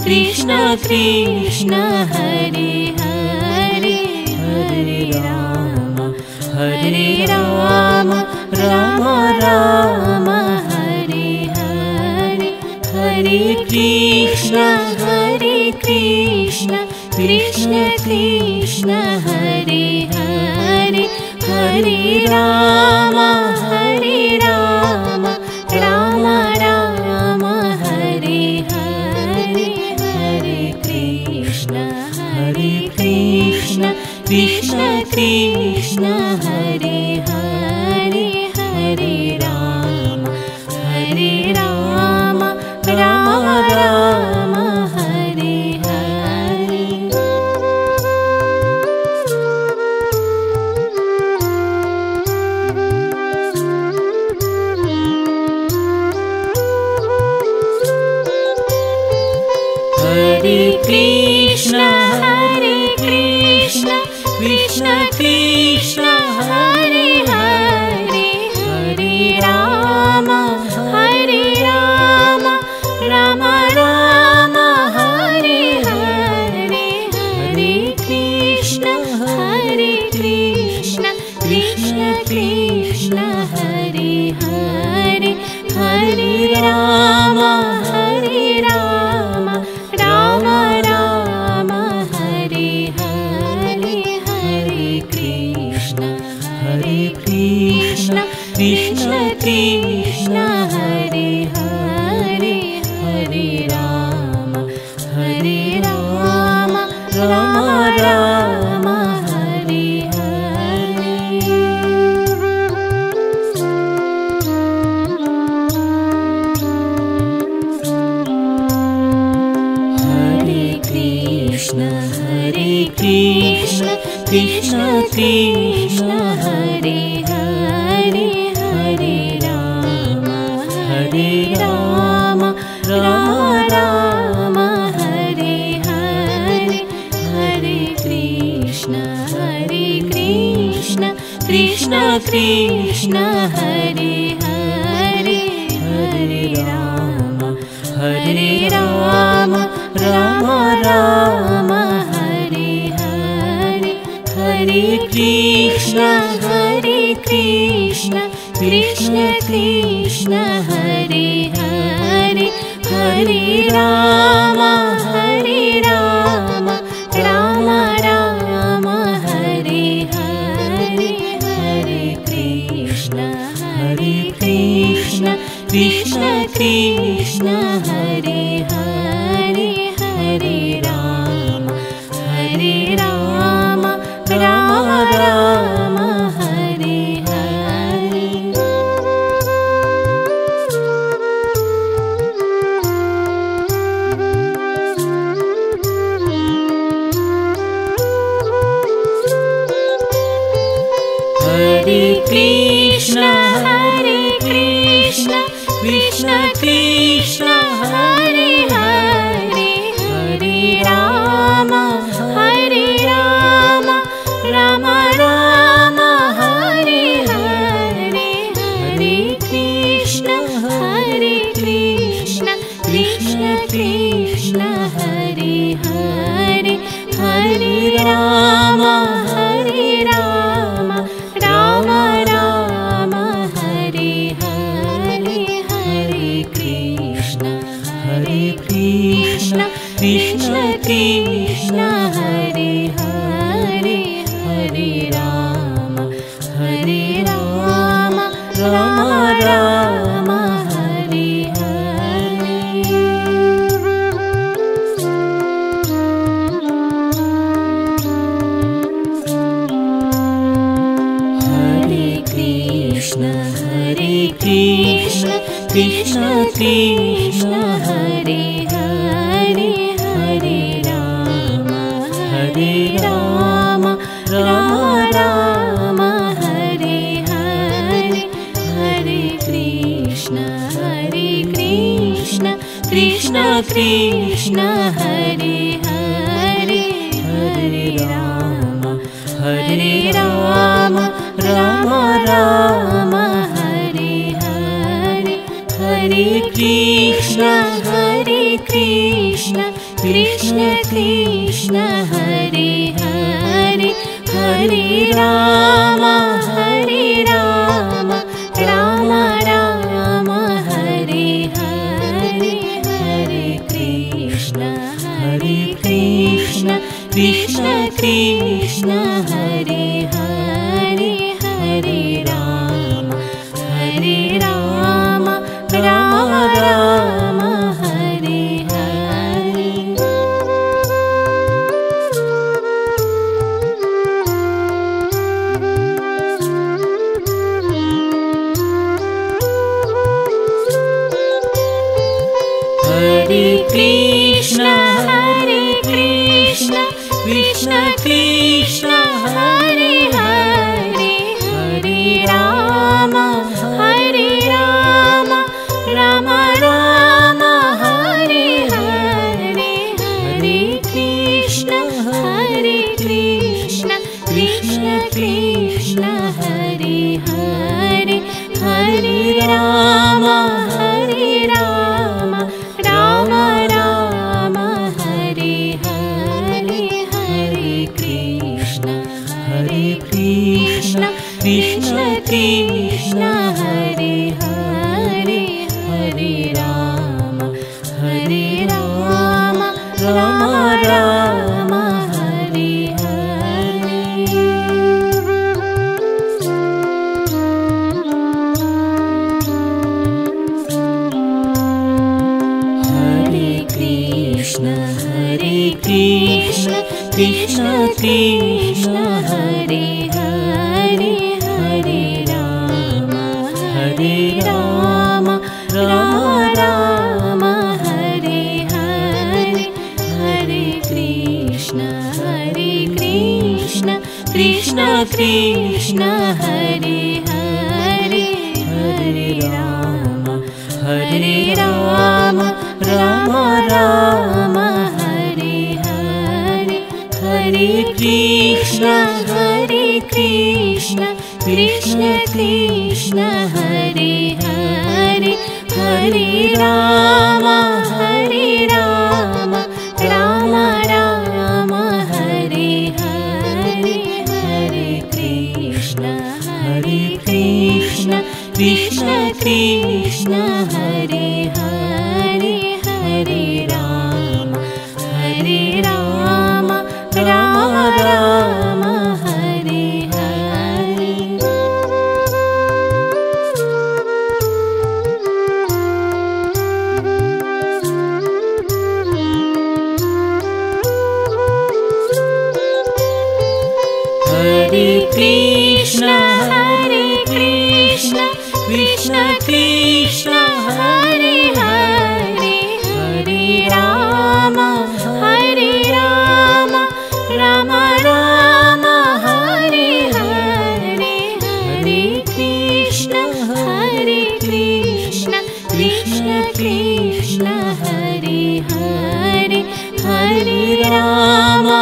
Krishna Krishna Hare Hare, Hare Ram Ram Ram Hare Hare, Hare Krishna Krishna Krishna Hare Hare, Hare Ram Ram Ram Hare Hare, Hare Krishna Krishna Krishna Hare Hare, Hare Ram Ram Ram Hare Hare. Hare Krishna Krishna Krishna Hare Hare, Hare Ram Ram Ram Hare Hare, Hare Krishna Krishna Krishna Hare Hare, Hare Ram Ram Ram Hare Hare, Hare Krishna Krishna Krishna Hare Hare, Hare Ram Ram Hare Hare. Hare Krishna Krishna Krishna Hare Hare, Hare Ram Ram Hare Hare, Hare Krishna Krishna Krishna Hare Hare, Hare Ram Ram Hare Hare, Hare Krishna Krishna Krishna Hare Hare, Hare Ram Ram Hare Hare, Hare Krishna Krishna Krishna Hare Hare, Hare Ram Ram Hare Hare. Hare Krishna Krishna Krishna Hare Hare, Hare Ram Ram Hare Hare, Hare Krishna Krishna Krishna Hare Hare, Hare Ram Ram Hare Hare, Hare Krishna Krishna Krishna Hare Hare, Hare Ram Ram Hare Hare. Hare Krishna Krishna Krishna Hare Hare, Hare Ram Ram Hare Hare, Hare Krishna Krishna Krishna Hare Hare, Hare Ram Ram Ram Hare Hare, Hare Hare Krishna, Krishna Krishna, Hare Hare, Hare Rama, Rama Rama, Hare Hare, Hare Krishna, Krishna Krishna, Hare Hare, Hare Rama, Rama Rama, Hare Hare. Hare Krishna, Krishna Krishna, Hare Hare, Hare Rama, Rama Rama, Hare Hare, Hare Krishna, Krishna Krishna, Hare Hare, Hare Rama, Rama Rama, Hare Hare, Hare Krishna, Krishna Krishna, Hare Hare, Hare Rama, Rama Rama, Hare Hare. Hare Krishna, Krishna Krishna, Hare Hare, Hare Rama, Rama Rama, Hare Hare, Hare Krishna, Krishna Krishna, Hare Hare, Hare Rama, Rama Rama, Hare Hare, Hare Krishna, Krishna Krishna, Hare Hare, Hare Rama, Rama Rama, Hare Hare, Hare Krishna, Krishna Krishna, Hare Hare, Hare Rama, Rama Rama, Hare Hare. Hare Krishna, Krishna Krishna, Hare Hare, Hare Rama, Rama Rama, Hare Hare, Hare Krishna, Krishna Krishna, Hare Hare, Hare Rama,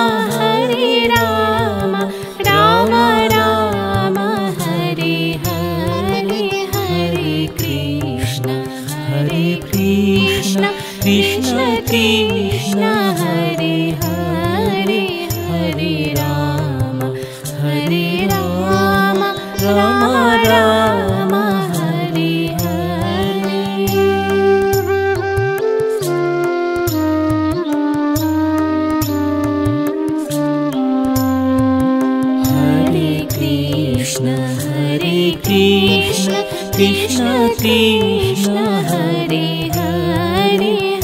Rama Rama, Hare Hare, Hare Krishna, Krishna Krishna, Hare Hare, Hare Rama, Rama Rama, Hare Hare. Hare Krishna, Krishna Krishna, Hare Hare,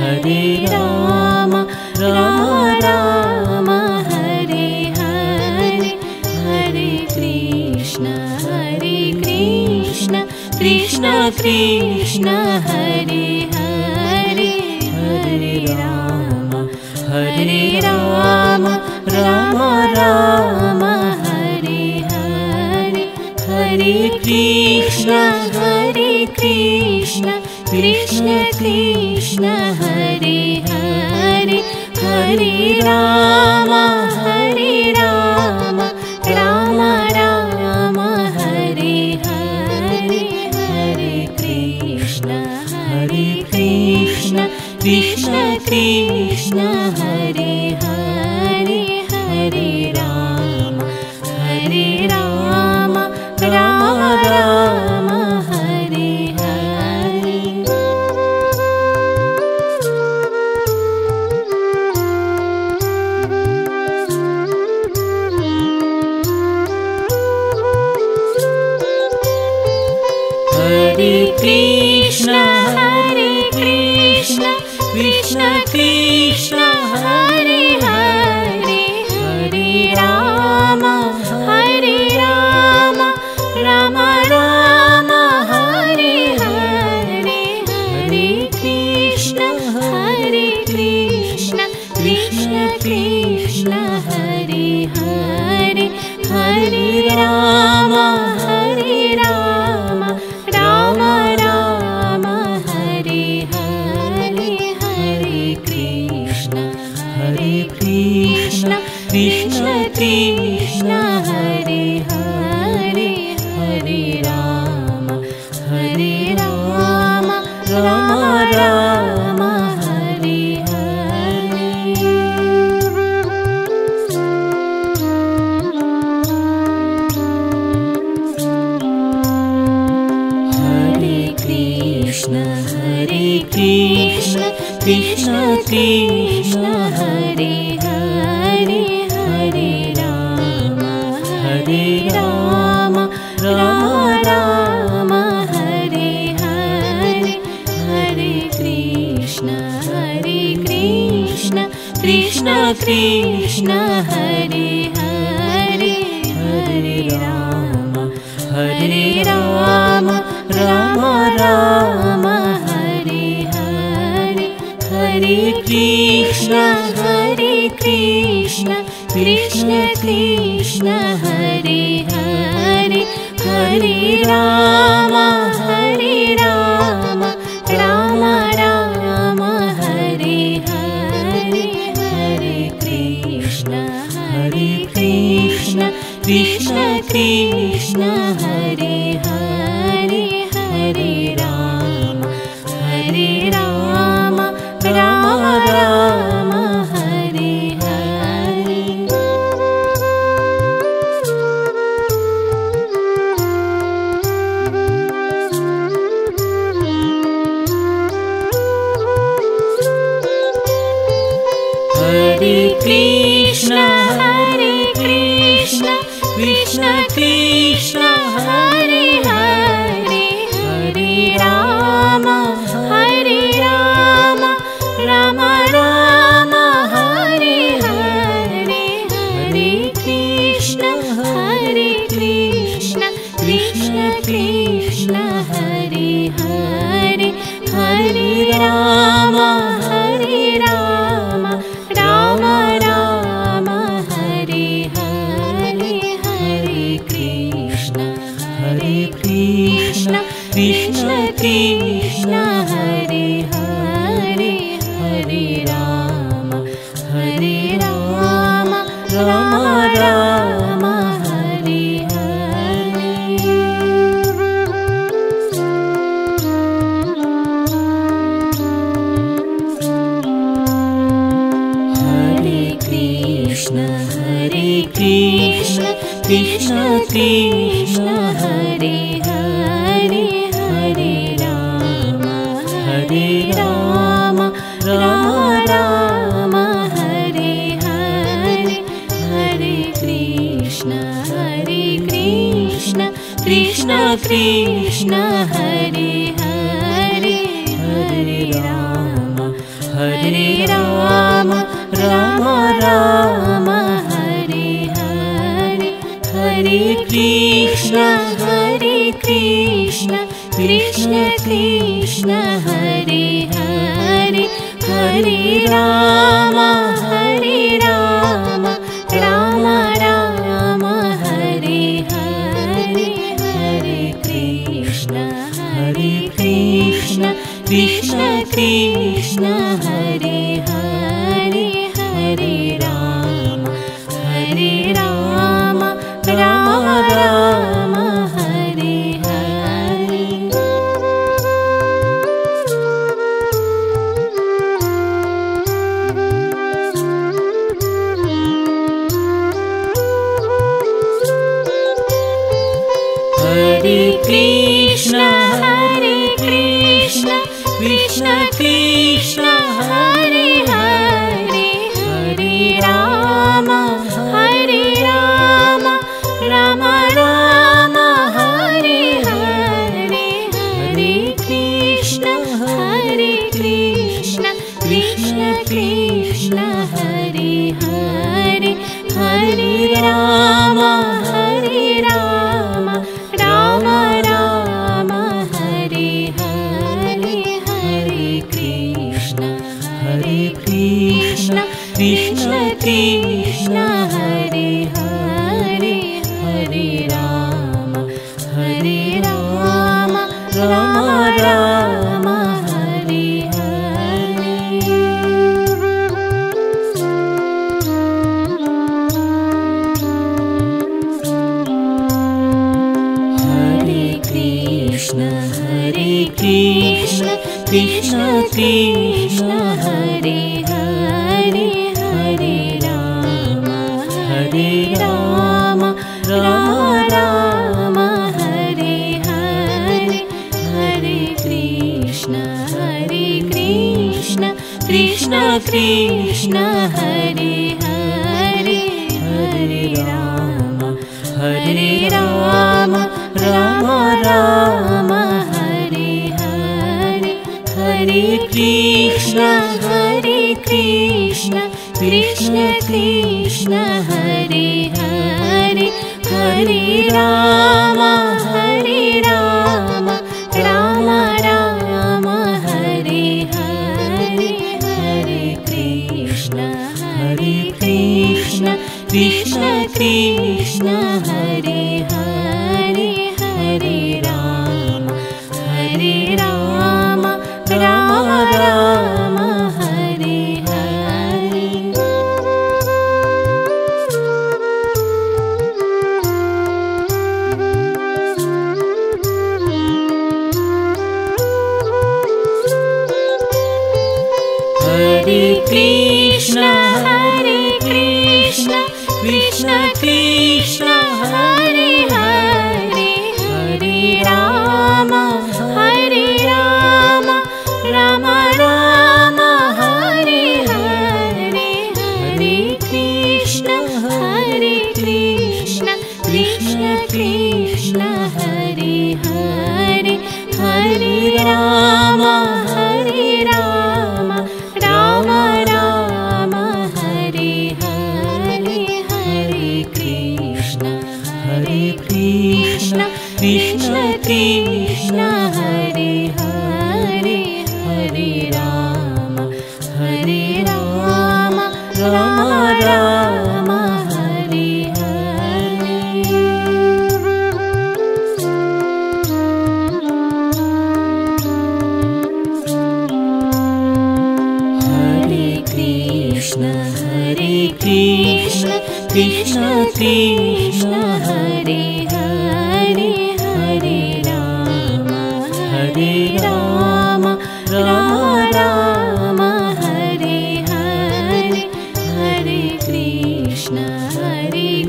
Hare Rama, Rama Rama, Hare Hare, Hare Krishna, Krishna Krishna, Hare Hare, Hare Rama, Rama Rama, Hare Hare, Hare Krishna, Krishna Krishna, Hare Hare, Hare Rama, Rama Rama, Hare Hare, Krishna Krishna Hare Hare Hare Ram Ram Ram Hare Hare Hare Krishna Krishna Krishna Hare Hare Hare Ram Ram Ram Hare Hare Hare Krishna Krishna Krishna Hare Hare Hare Ram Ram Ram Hare Hare Hare Krishna Krishna Krishna Hare Hare Hare Ram Ram Hare Hare Krishna Krishna Hare Hare Hare Ram Ram Hare Hare Hare Krishna Krishna Krishna Hare Hare Hare Ram Ram Hare Hare Hare Krishna Krishna Krishna Hare Hare Hare Ram Ram Hare Hare Hare Krishna Krishna Krishna Hare Hare Hare Ram Ram Hare Hare Hare Krishna Krishna Krishna Hare Hare Hare Ram Ram Hare Hare Hare Krishna Krishna Krishna Hare Hare Hare Ram Ram Hare Hare Hare Krishna Krishna Krishna Hare Hare Hare Ram Ram Hare Hare Hare Krishna Krishna Krishna Hare Hare Hare Ram Ram Hare Hare Hare Krishna Krishna Krishna Hare Hare Hare Ram Ram Hare Hare Hare Krishna Krishna Krishna Hare Hare Hare Ram Ram Hare Hare Hare Krishna Krishna Krishna Hare Hare Hare Ram Ram Hare Hare Hare Hare, Hare Rama, Hare Rama, Rama Rama, Hare Hare, Hare Krishna, Krishna Krishna, Hare Hare, Hare Rama, Rama Rama, Hare Hare. Hare Krishna, Krishna Krishna, Hare Hare, Hare Rama, Rama Rama, Hare Hare, Hare Krishna, Krishna Krishna, Hare Hare, Hare Rama, Rama Rama, Hare Hare, Hare Krishna, Krishna Krishna, Hare Hare, Hare Rama, Rama Rama, Hare Hare, Hare Krishna, Krishna Krishna, Hare Hare, Hare Rama, Rama Rama, Hare Hare. Hare Krishna, Krishna Krishna, Hare Hare, Hare Rama, Rama Rama, Hare Hare, Hare Krishna, Krishna Krishna, Hare Hare, Hare Rama, Rama Rama, Hare Hare, Hare Krishna, Krishna Krishna, Hare Hare, Hare Rama, Rama Rama, Hare Hare. Hare Krishna, Krishna Krishna, Hare Hare, Hare Rama, Rama Rama, Hare Hare, Hare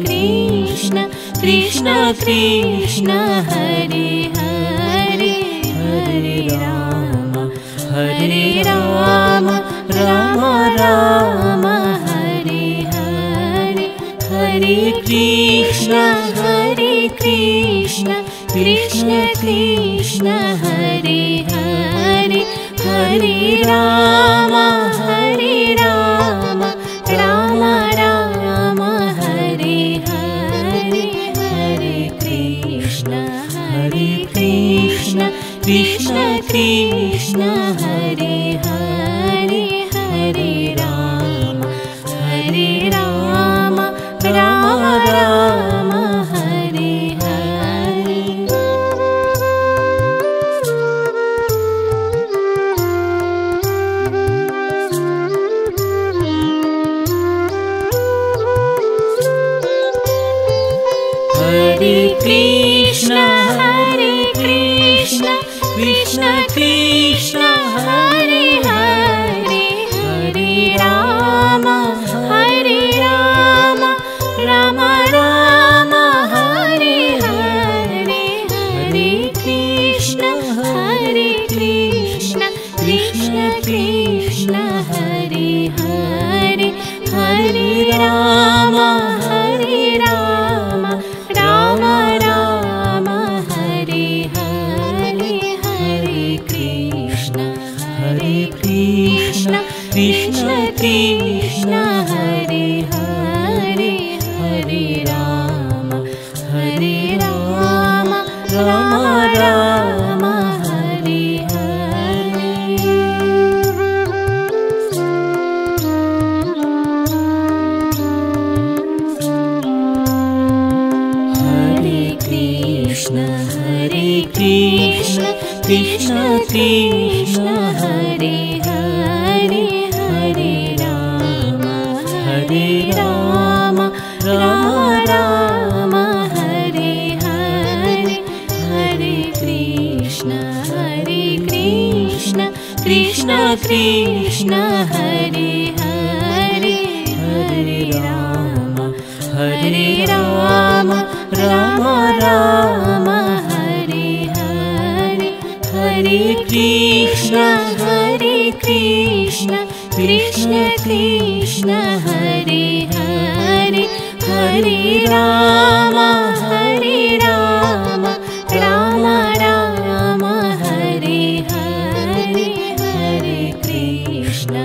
Krishna, Krishna Krishna, Hare Hare, Hare Rama, Rama Rama, Hare Hare, Hare Krishna, Krishna Krishna, Hare Hare, Hare Rama, Rama Rama, Hare Hare, Hare Krishna, Krishna Krishna, Hare Hare, Hare Rama, Rama Rama, Hare Hare. Krishna Krishna Hare Hare Hare Ram Ram Ram Hare Hare Hare Krishna Krishna Krishna Hare Hare Hare Ram Ram Ram Hare Hare Hare Krishna Krishna Krishna Hare Hare Hare Ram Ram Ram Hare Hare Hare Krishna Krishna Krishna Hare Hare Hare Ram Ram Ram Hare Hare Hare Krishna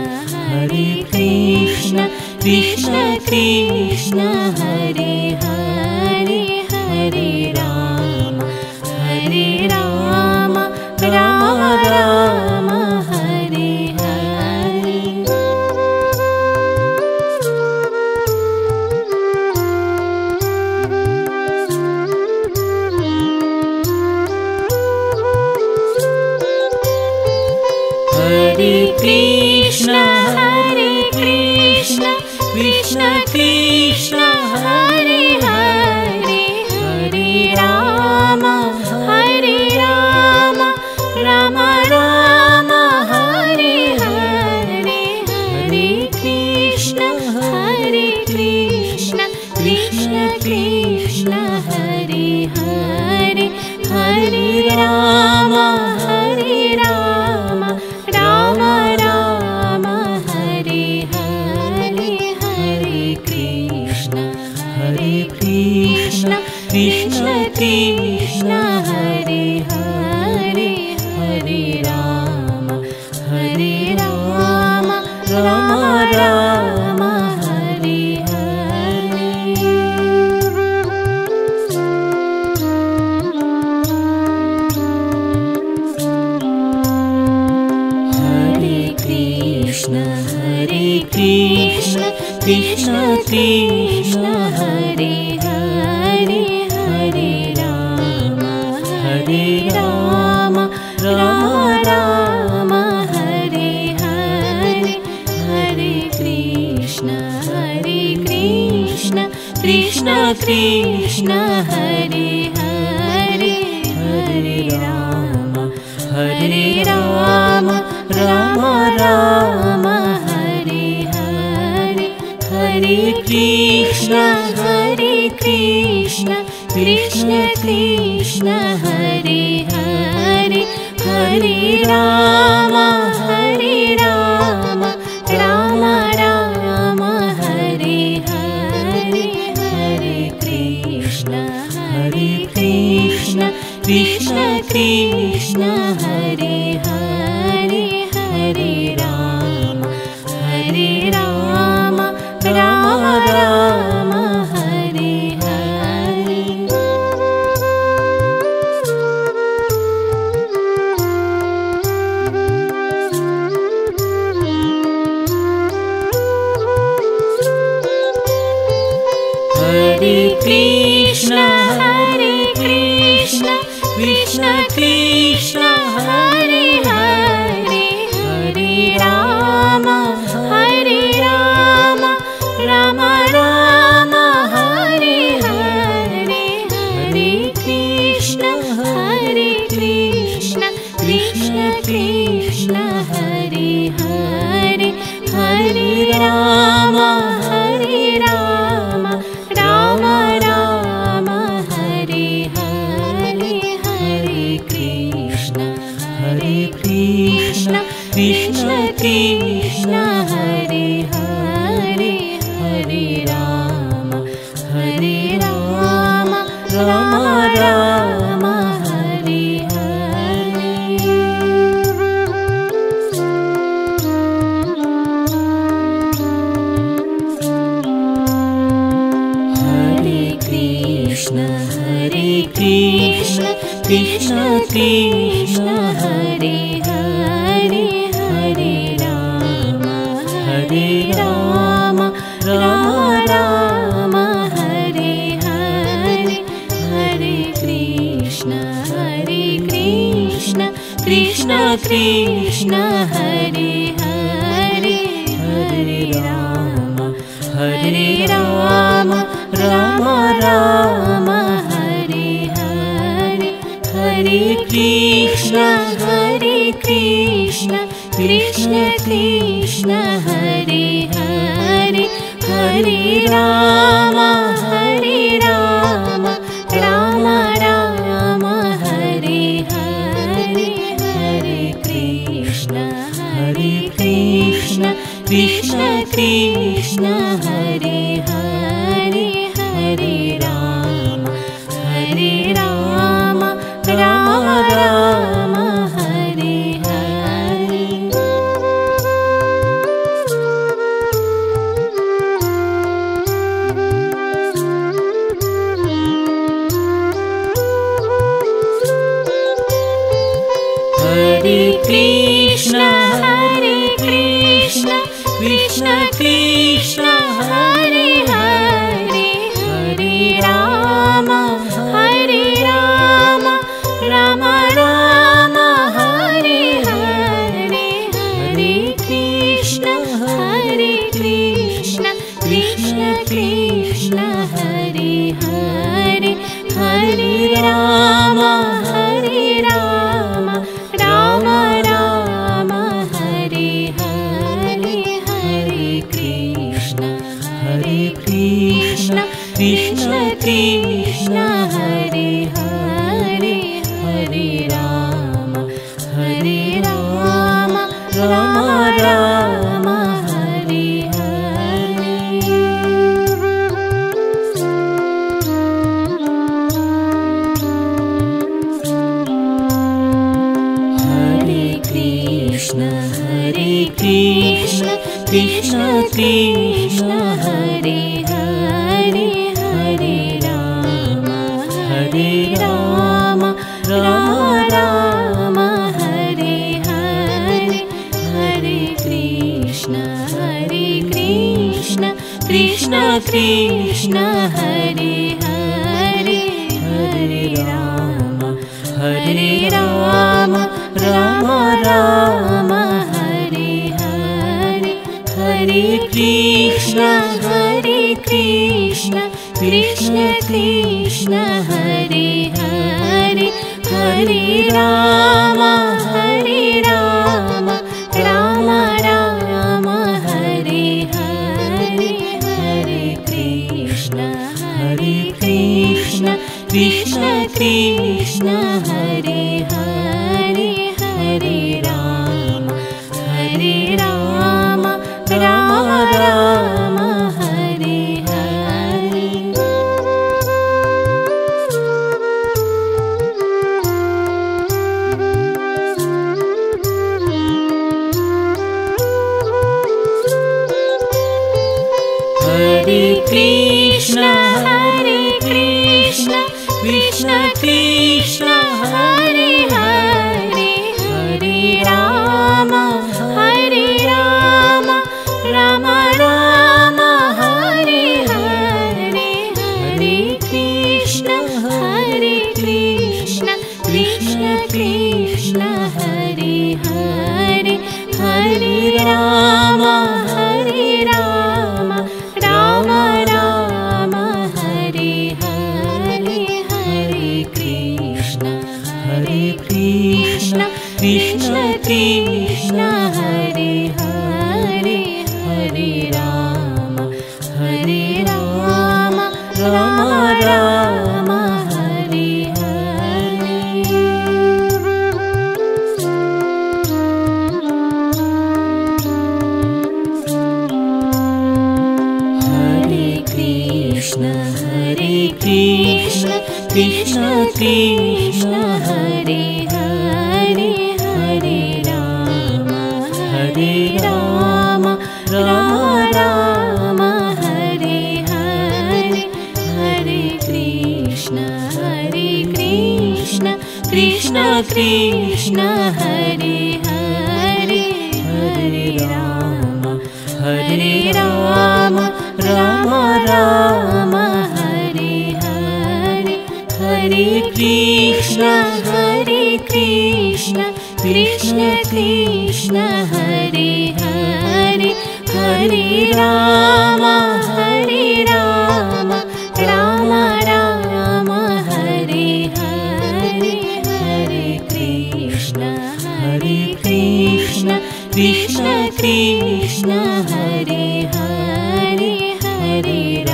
Krishna Krishna Hare Hare Hare Ram Ram Hare Hare Hare Krishna Krishna Krishna Hare Hare Hare Ram Ram Hare Hare Hare Krishna Krishna Krishna Hare Hare Hare Ram Ram Hare Hare Hare Krishna Krishna Krishna Hare Hare Hare Ram Ram Hare Hare Hare Krishna Krishna Krishna Hare Hare Hare Ram Ram Hare Hare Hare Krishna Krishna Krishna Hare Hare Hare Ram Ram Hare Hare Hare Krishna Krishna Krishna Hare Hare Hare Ram Ram Hare Hare Hare Krishna Krishna Krishna Hare Hare Hare Ram Ram Hare Hare Hare Krishna Krishna Krishna Hare Hare Hare Ram Ram Hare Hare Hare Krishna Krishna Krishna Hare Hare Hare Ram Ram Hare Rama, Rama Rama, Hare Hare, Hare Krishna, Krishna Krishna, Hare Hare, Hare Rama, Rama Rama, Hare Hare, Hare Krishna, Krishna Krishna, Hare Hare, Hare Rama, Rama Rama, Hare Hare, Hare Krishna, Krishna Krishna, Hare Hare, Hare Rama, Rama Rama, Hare Hare. Hare Krishna, Krishna Krishna, Hare Hare, Hare Rama, Rama Rama, Hare Hare, Hare Krishna, Krishna Krishna, Hare Hare, Hare Rama, Rama Rama, Hare Hare, Hare Krishna, Krishna Krishna, Hare Hare, Hare Rama, Rama Rama, Hare Hare. Hare Krishna, Krishna Krishna, Hare Hare, Hare Rama, Rama Rama, Hare Hare, Hare Krishna, Krishna Krishna, Hare Hare, Hare Rama, Rama Rama, Hare Hare, Hare Krishna, Krishna Krishna, Hare Hare, Hare Rama, Rama Rama, Hare Hare, Hare Krishna, Krishna Krishna, Hare Hare, Hare Rama, Rama Rama, Hare Hare. Hare Krishna, Krishna Krishna, Hare Hare, Hare Rama, Rama Rama, Hare Hare, Hare Krishna, Krishna Krishna, Hare Hare, Hare Rama, Rama Rama, Hare Hare, Hare Krishna, Krishna Krishna, Hare Hare, Hare Rama, Rama Rama, Hare Hare. Hare Krishna, Krishna Krishna, Hare Hare, Hare Rama, Rama Rama, Hare Hare, Hare Krishna, Krishna Krishna, Hare Hare, Hare Rama, Hare Rama, Rama Rama, Hare Hare, Hare Krishna, Krishna Krishna, Hare Hare, Hare Rama, Rama Rama, Hare Hare, Hare Krishna, Krishna Krishna, Hare Hare, Hare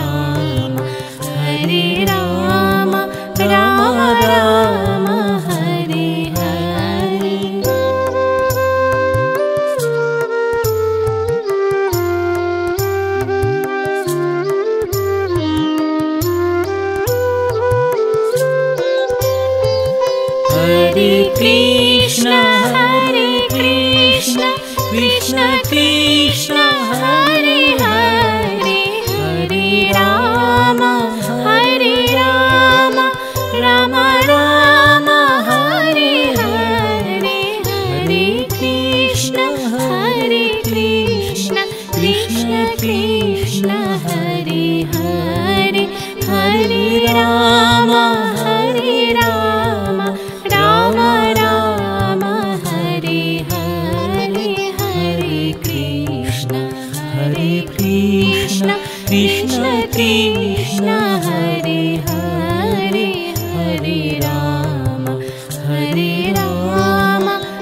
Rama, Rama Rama, Hare Hare. Hare Krishna, Krishna Krishna, Hare Hare, Hare Rama, Rama Rama, Hare Hare, Hare Krishna, Krishna Krishna, Hare Hare, Hare Rama, Rama Rama, Hare Hare, Hare Krishna, Krishna Krishna, Hare Hare, Hare Rama,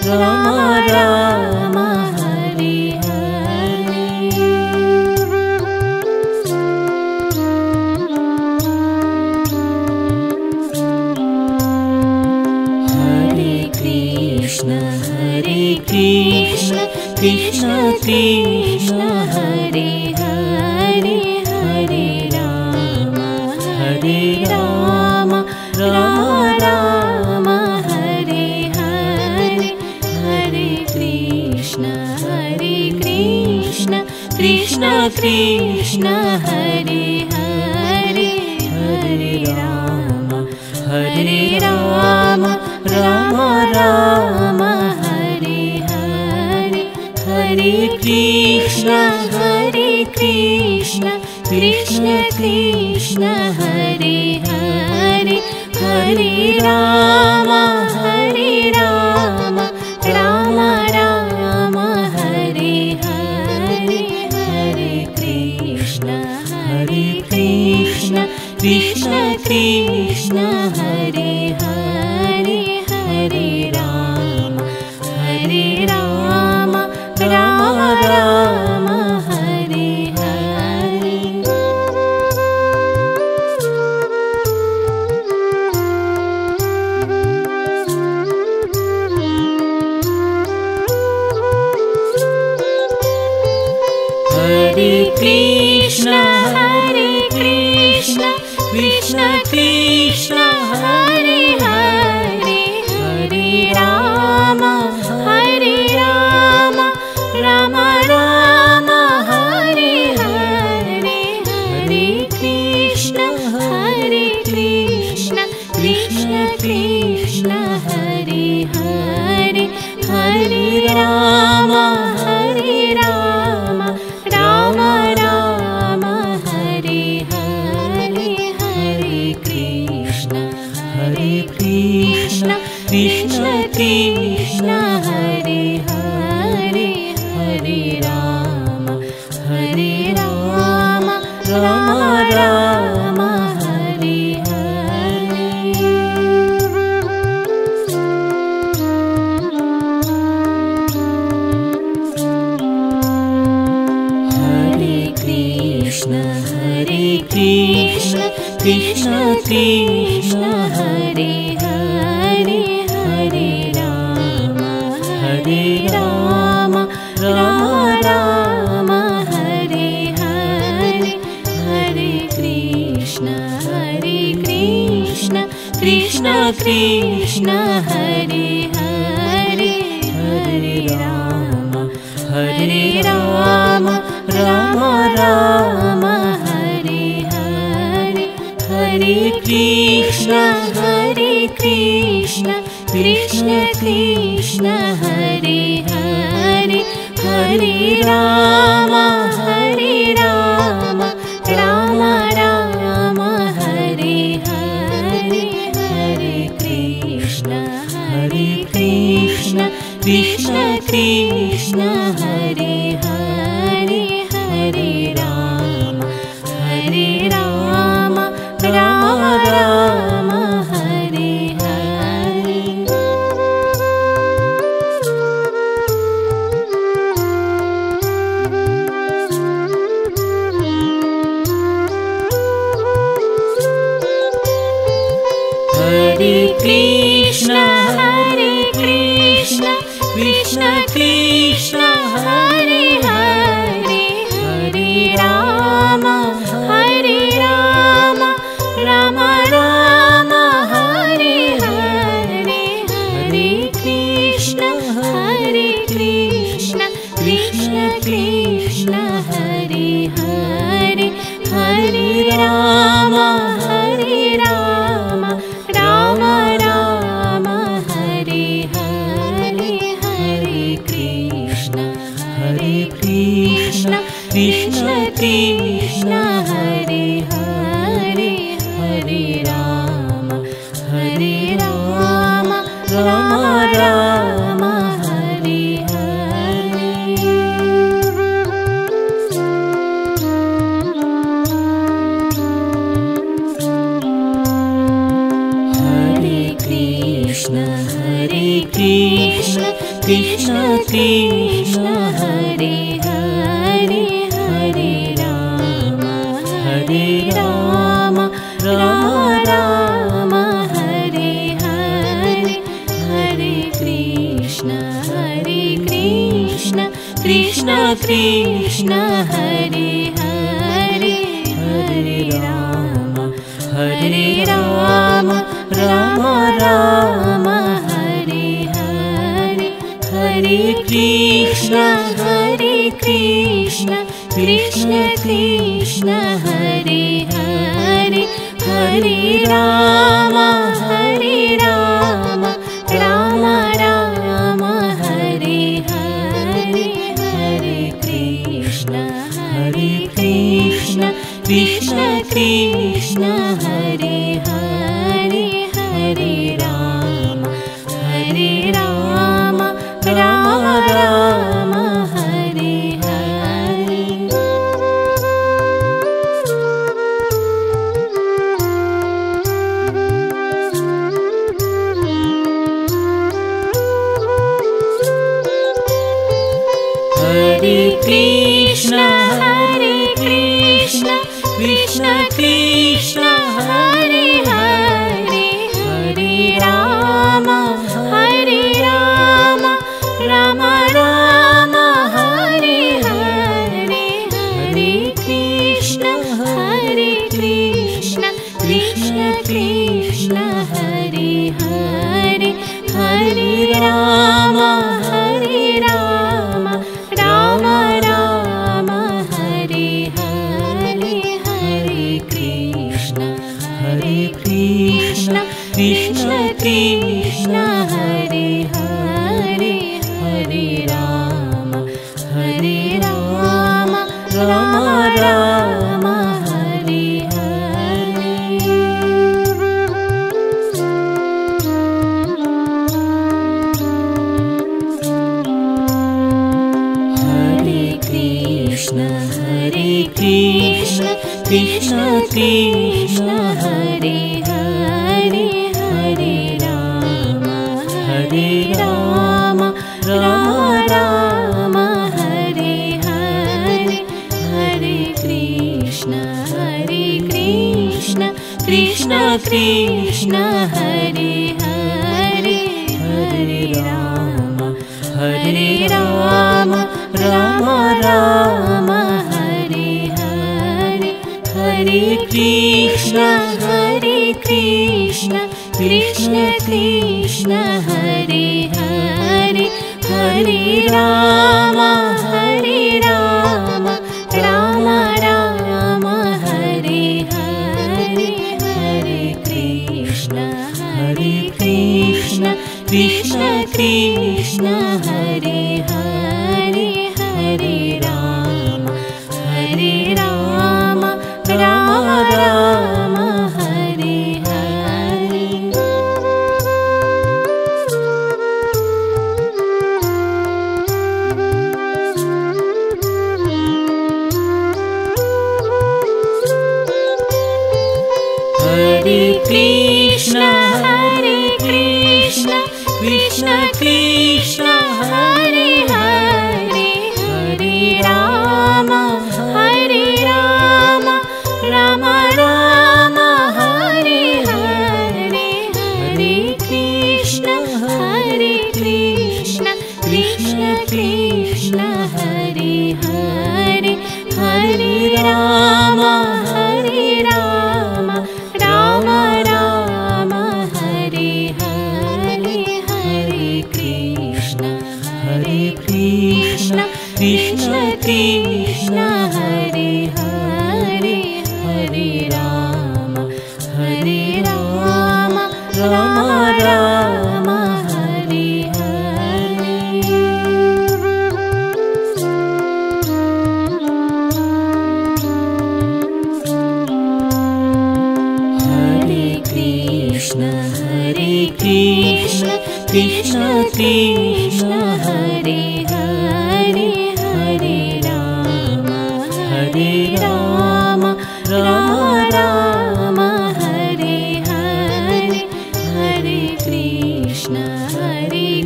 Rama Rama, Hare Hare. Hare Krishna, Krishna Krishna, Hare Hare, Hare Rama, Rama Rama, Hare Hare, Hare Krishna, Krishna Krishna, Hare Hare, Hare Rama, Rama Rama, Hare Hare, Hare Krishna, Krishna Krishna, Hare Hare, Hare Rama, Rama Rama, Hare Hare, Hare Krishna, Krishna Krishna, Hare Hare, Hare Rama, Rama Rama, Hare Hare. Hare Krishna, Krishna Krishna, Hare Hare, Hare Rama, Rama Rama, Hare Hare, Hare Krishna, Krishna Krishna, Hare Hare, Hare Rama, Rama Rama, Hare Hare, Hare Krishna, Krishna Krishna, Hare Hare, Hare Rama, Rama Rama, Hare Hare. Hare Krishna, Krishna Krishna, Hare Hare, Hare Rama, Rama Rama, Hare Hare, Hare Krishna, Krishna Krishna, Hare Hare, Hare Rama, Rama Rama, Hare Hare, Hare Krishna, Krishna Krishna, Hare Hare, Hare Rama, Krishna Hare Hare Hare Ram Ram Ram Hare Hare Hare Krishna Krishna Krishna Hare Hare Hare Ram Ram Ram Hare Hare Krishna Krishna Krishna Hare Hare Hare Ram Ram Hare Hare Hare Krishna Krishna Krishna Hare Hare Hare Ram Ram Hare Hare Hare Krishna Krishna Krishna Hare Hare Hare Ram Ram Hare Hare Hare Krishna Krishna Krishna Hare Hare Hare Ram Ram Hare Hare Hare Krishna Krishna Krishna Hare Hare Hare Ram Ram Hare Hare Hare Krishna Krishna Krishna Hare Hare Hare Ram Ram Hare Hare Hare Krishna Krishna Krishna Hare Hare Hare Ram Ram Hare Hare Krishna Krishna Krishna Hare Hare Hare Ram Ram Hare Hare Hare Krishna Krishna Krishna Hare Hare Hare Ram Ram Hare Hare Hare Krishna Krishna Krishna Hare Hare Hare Ram Ram Hare Hare Hare Krishna Krishna Krishna Hare Hare Hare Ram Ram Hare Hare Hare Krishna Krishna Krishna Hare Hare Hare Ram Ram Hare Hare Hare Krishna Krishna Krishna Hare Hare Hare Ram Ram Krishna Hare Hare Hare Ram Ram Ram Hare Hare Hare Krishna Krishna Krishna Hare Hare Hare Ram Ram Ram Hare Hare Hare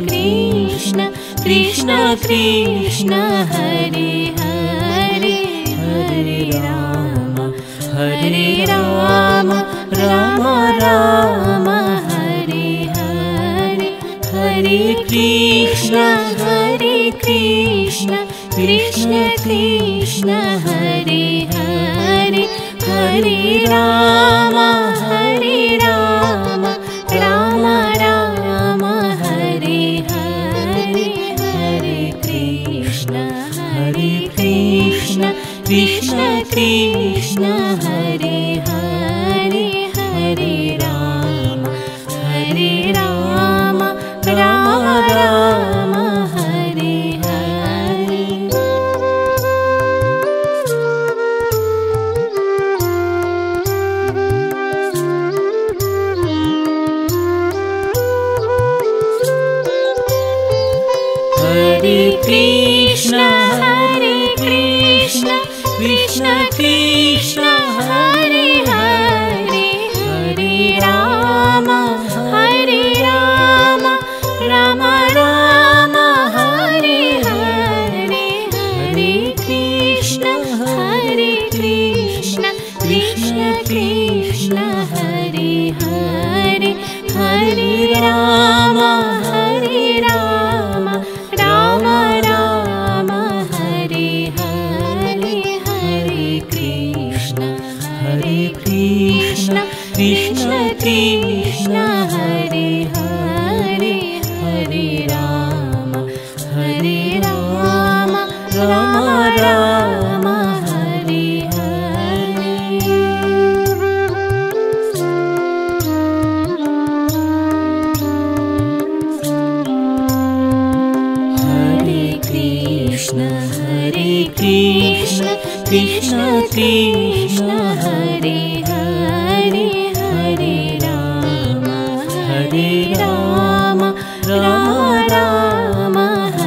Krishna Krishna Krishna Hare Hare Hare Ram Ram Ram Hare Hare Hare Krishna Krishna Krishna Hare Hare Hare Ram Ram Ram Hare Hare Hare Krishna Krishna Krishna Hare Hare Hare Ram Ram Hare Hare Hare Krishna Krishna Krishna Hare Hare Hare Ram Ram Hare Hare Hare Krishna Krishna Krishna Hare Hare Hare Ram Ram Hare Hare Hare Krishna Krishna Krishna Hare Hare Hare Ram Ram Hare Hare Hare Krishna Krishna Krishna Hare Hare Hare Ram Ram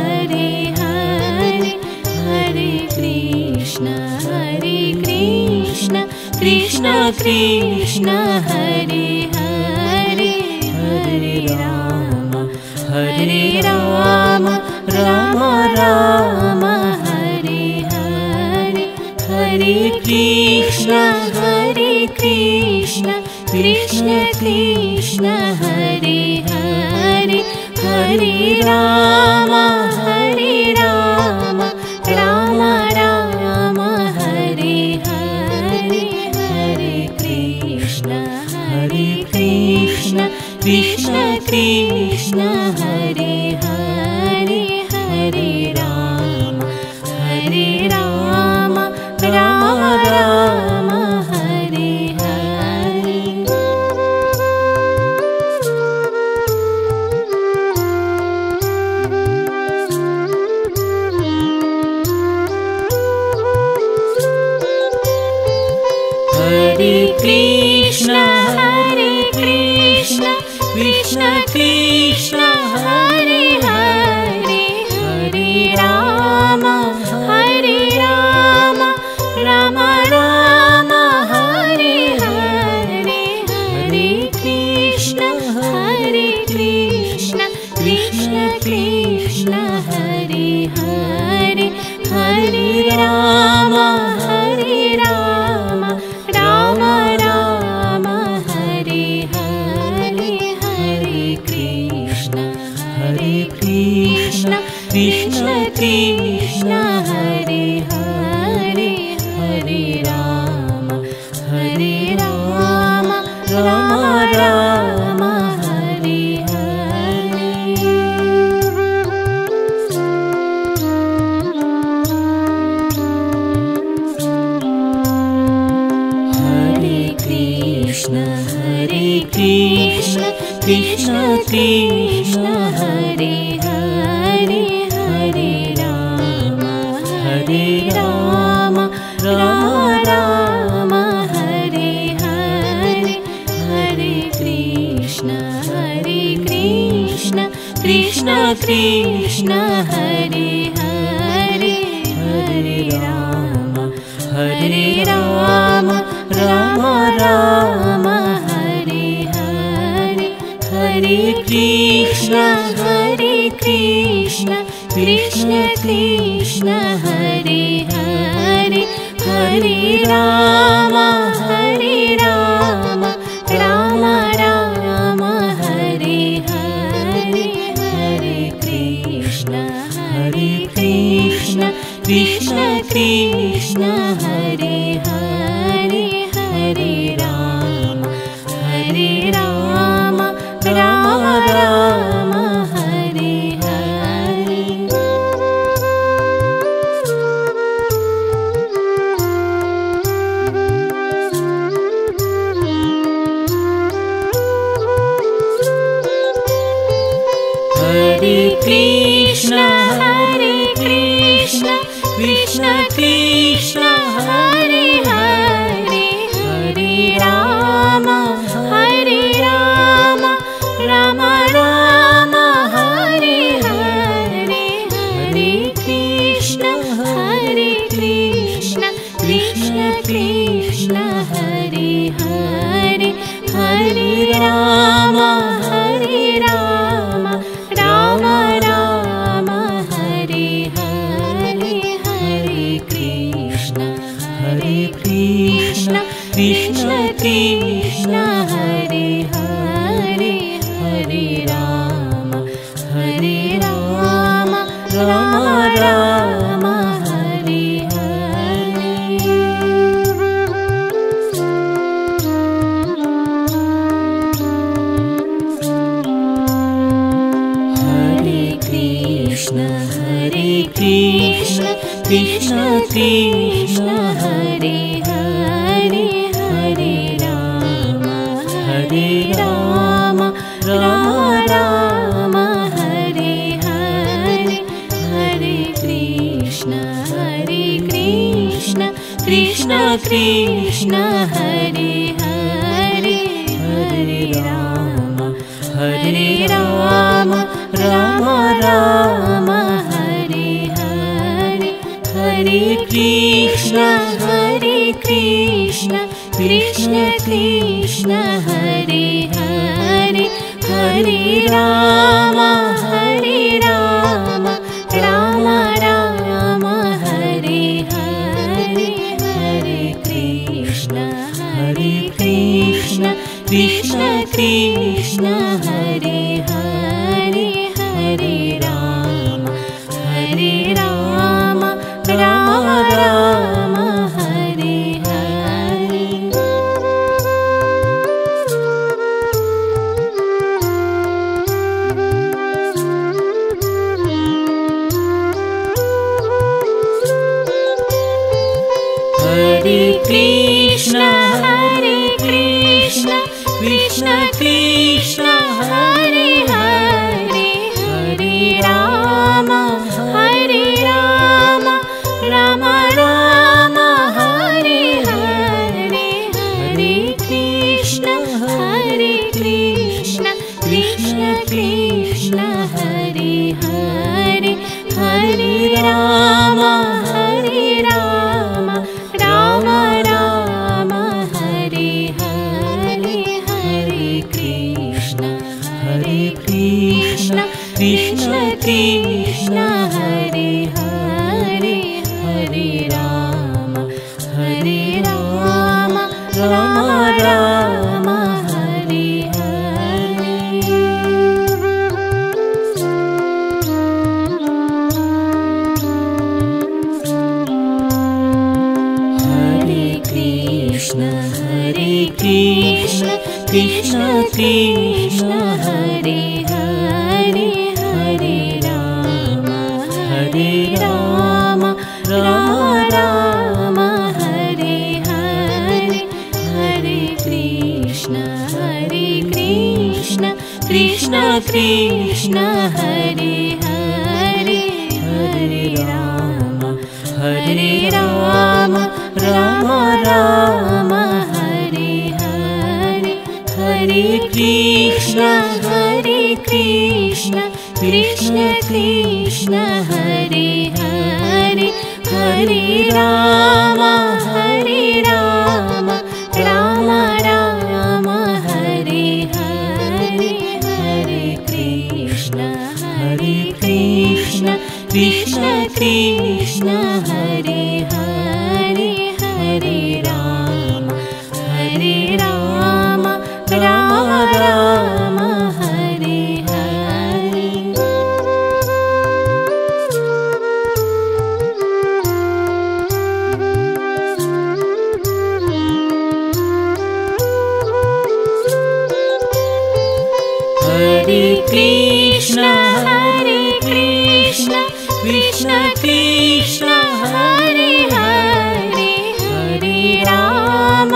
Hare Hare Hare Krishna Krishna Krishna Hare Hare Hare Ram Ram Hare Hare Hare Krishna Krishna Krishna Hare Hare Hare Ram Ram Hare Hare Hare Krishna Krishna Krishna Hare Hare Hare Ram Ram Hare Hare Hare Krishna Krishna Krishna Hare Hare Hare Ram Ram Hare Hare Hare Krishna Krishna Krishna Hare Hare Hare Ram Ram Krishna Hare Hare Hare Ram Ram Ram Hare Hare Hare Krishna Krishna Krishna Hare Hare Hare Ram Ram Ram Hare Hare Hare Krishna Krishna Krishna Hare Hare Hare Ram Ram Ram Hare Hare Hare Krishna Krishna Krishna Hare Hare Hare Ram Ram Hare Hare Hare Krishna Krishna Krishna Hare Hare Hare Ram Ram Ram Hare Hare Hare Krishna Krishna Krishna Hare Hare Hare Ram Ram Ram Hare Hare Hare Krishna Krishna Krishna Hare Hare Hare Ram Ram Hare Hare Krishna Krishna Krishna Hare Hare Hare Ram Ram Hare Hare Hare Krishna Krishna Krishna Hare Hare Hare Ram Ram Hare Hare Hare Krishna Krishna Krishna Hare Hare Hare Ram Ram Hare Hare Hare Krishna Krishna Krishna Hare Hare Hare Ram Ram Hare Hare Hare Krishna Krishna Krishna Hare Hare Hare Ram Ram Hare Hare Hare Krishna Krishna Krishna Hare Hare Hare Ram Ram Hare Hare Hare Krishna Krishna Krishna Hare Hare Hare Ram Ram Hare Hare Krishna Krishna Hare Hare Hare Ram Ram Hare Hare Hare Krishna Krishna Krishna Hare Hare Hare Ram Ram Ram Hare Hare Hare Krishna Krishna Krishna Hare Hare Hare Ram Ram Ram Hare Hare Hare Krishna Krishna Krishna Hare Hare Hare Ram Ram Hare Hare Hare Krishna Krishna Krishna Hare Hare Hare Ram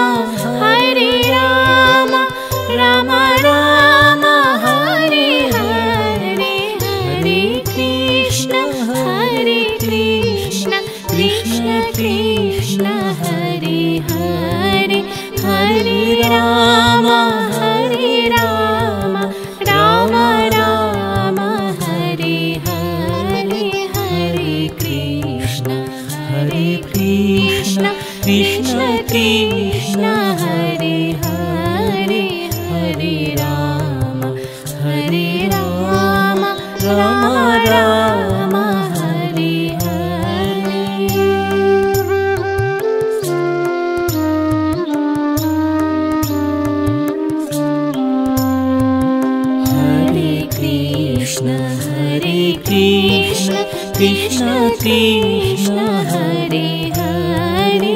Ram Hare Hare Hare Krishna Krishna Krishna Hare Hare Hare Ram Ram Hare Hare Hare Krishna Krishna Krishna Hare Hare Hare Ram Ram Hare Hare Krishna Krishna Krishna Hare Hare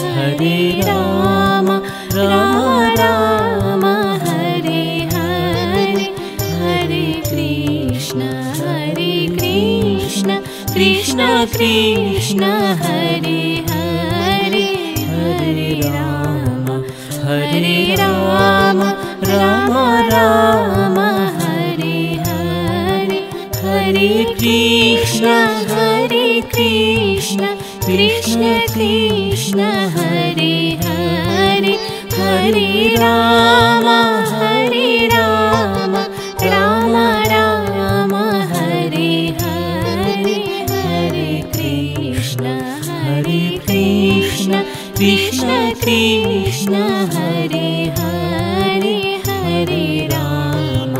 Hare Ram Ram Hare Hare Hare Krishna Krishna Krishna Hare Hare Hare Ram Ram Hare Hare Hare Krishna Krishna Krishna Hare Hare Hare Ram Ram Hare Hare Hare Krishna Krishna Krishna Hare Hare Hare Ram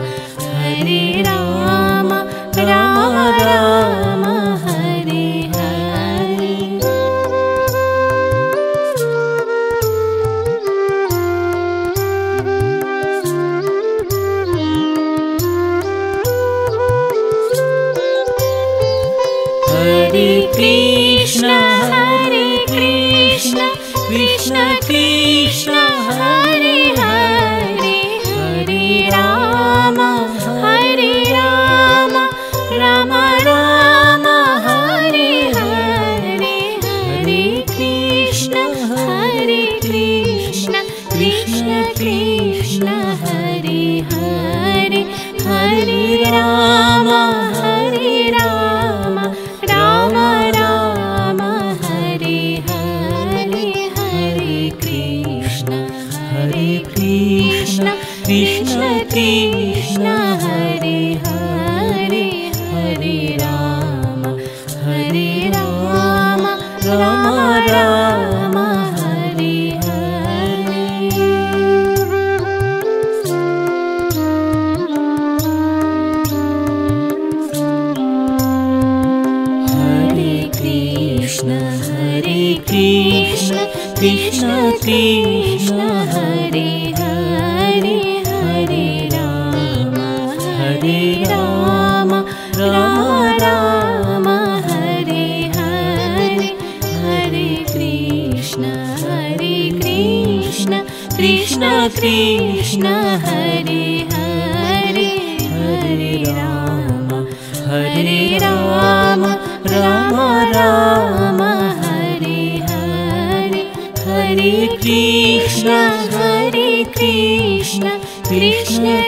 Ram Hare Hare Hare Krishna Krishna Krishna Hare Hare Hare Ram Ram Hare Hare Hare Krishna Krishna Krishna Hare Hare Hare Ram Ram Hare Hare Hare Krishna Krishna Krishna Hare Hare Hare Ram Ram Hare Hare Krishna Krishna Hare Hare Hare Ram Ram Hare Hare Hare Krishna Krishna Krishna Hare Hare Hare Ram Ram Hare Hare Hare Krishna Krishna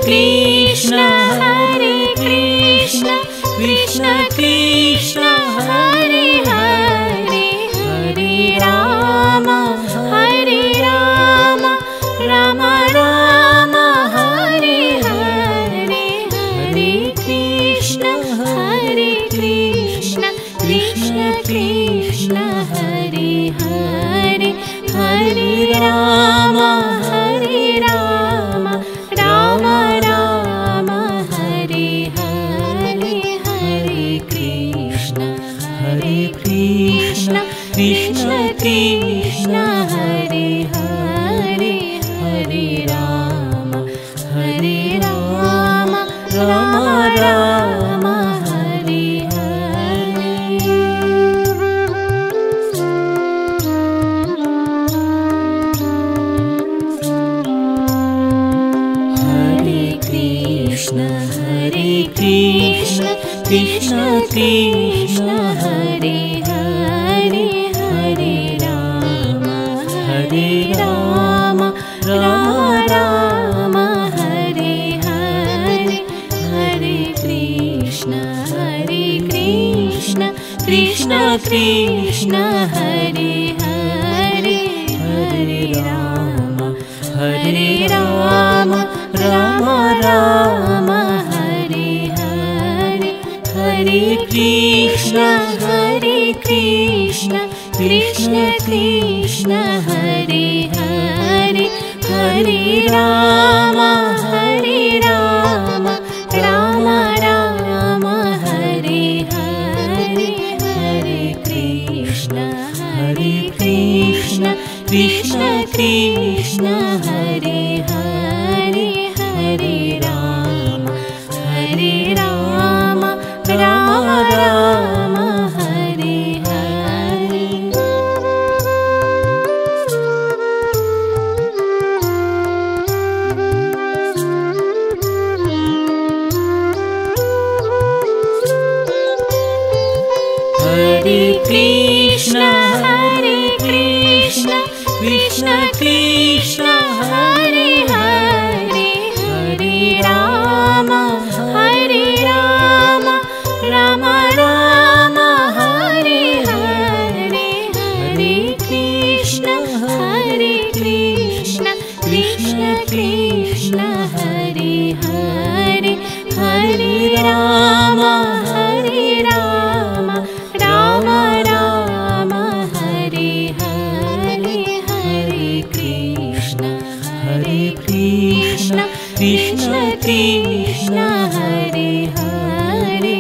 Krishna Hare Krishna Krishna Krishna Hare Hare Hare Ram Ram Ram Hare Hare Hare Krishna Krishna Krishna Hare Hare Hare Ram Ram Ram Hare Hare Hare Krishna Krishna Krishna Hare Hare Hare Ram Ram Ram Hare Hare Krishna Krishna Krishna Hare Hare Hare Ram Ram Ram Hare Hare Hare Krishna Krishna Krishna Hare Hare Hare Ram Ram Ram Hare Hare Hare Krishna Krishna Krishna Hare Hare Hare Ram Ram Ram Hare Hare Hare Krishna Krishna Krishna Hare Hare Hare Ram Ram Hare Hare Hare Krishna Krishna Krishna Hare Hare Hare Ram Ram Hare Hare Hare Krishna Krishna Krishna Hare Hare Hare Ram Ram Hare Hare Hare Krishna Krishna Krishna Hare Hare